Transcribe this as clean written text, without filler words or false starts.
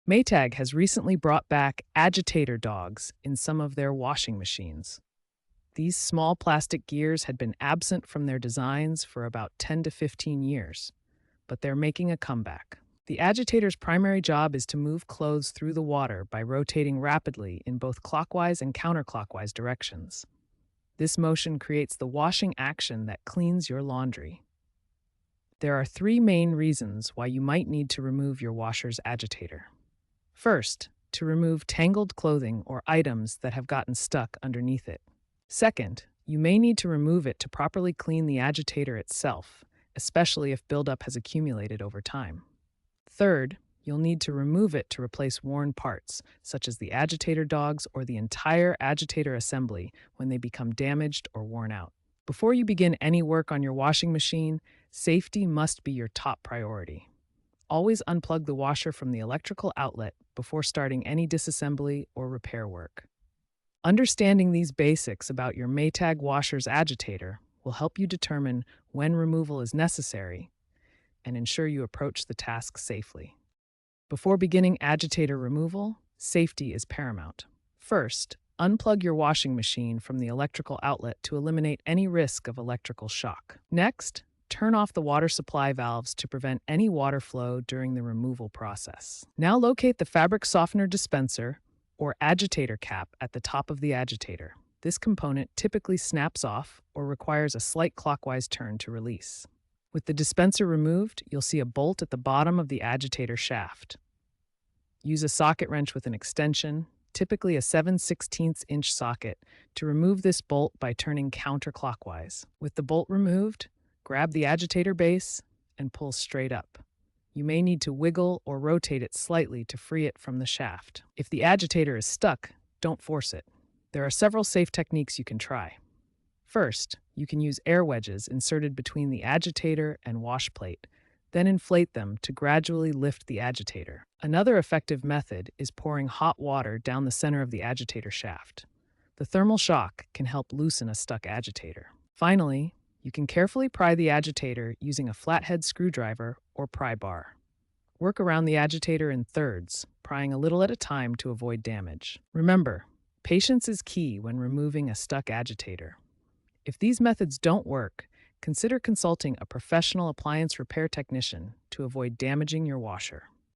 Maytag has recently brought back agitator dogs in some of their washing machines. These small plastic gears had been absent from their designs for about 10 to 15 years, but they're making a comeback. The agitator's primary job is to move clothes through the water by rotating rapidly in both clockwise and counterclockwise directions. This motion creates the washing action that cleans your laundry. There are three main reasons why you might need to remove your washer's agitator. First, to remove tangled clothing or items that have gotten stuck underneath it. Second, you may need to remove it to properly clean the agitator itself, especially if buildup has accumulated over time. Third, you'll need to remove it to replace worn parts, such as the agitator dogs or the entire agitator assembly when they become damaged or worn out. Before you begin any work on your washing machine, safety must be your top priority. Always unplug the washer from the electrical outlet before starting any disassembly or repair work. Understanding these basics about your Maytag washer's agitator will help you determine when removal is necessary and ensure you approach the task safely. Before beginning agitator removal, safety is paramount. First, unplug your washing machine from the electrical outlet to eliminate any risk of electrical shock. Next, turn off the water supply valves to prevent any water flow during the removal process. Now locate the fabric softener dispenser or agitator cap at the top of the agitator. This component typically snaps off or requires a slight clockwise turn to release. With the dispenser removed, you'll see a bolt at the bottom of the agitator shaft. Use a socket wrench with an extension, typically a 7/16" socket, to remove this bolt by turning counterclockwise. With the bolt removed, grab the agitator base and pull straight up. You may need to wiggle or rotate it slightly to free it from the shaft. If the agitator is stuck, don't force it. There are several safe techniques you can try. First, you can use air wedges inserted between the agitator and wash plate, then inflate them to gradually lift the agitator. Another effective method is pouring hot water down the center of the agitator shaft. The thermal shock can help loosen a stuck agitator. Finally, you can carefully pry the agitator using a flathead screwdriver or pry bar. Work around the agitator in thirds, prying a little at a time to avoid damage. Remember, patience is key when removing a stuck agitator. If these methods don't work, consider consulting a professional appliance repair technician to avoid damaging your washer.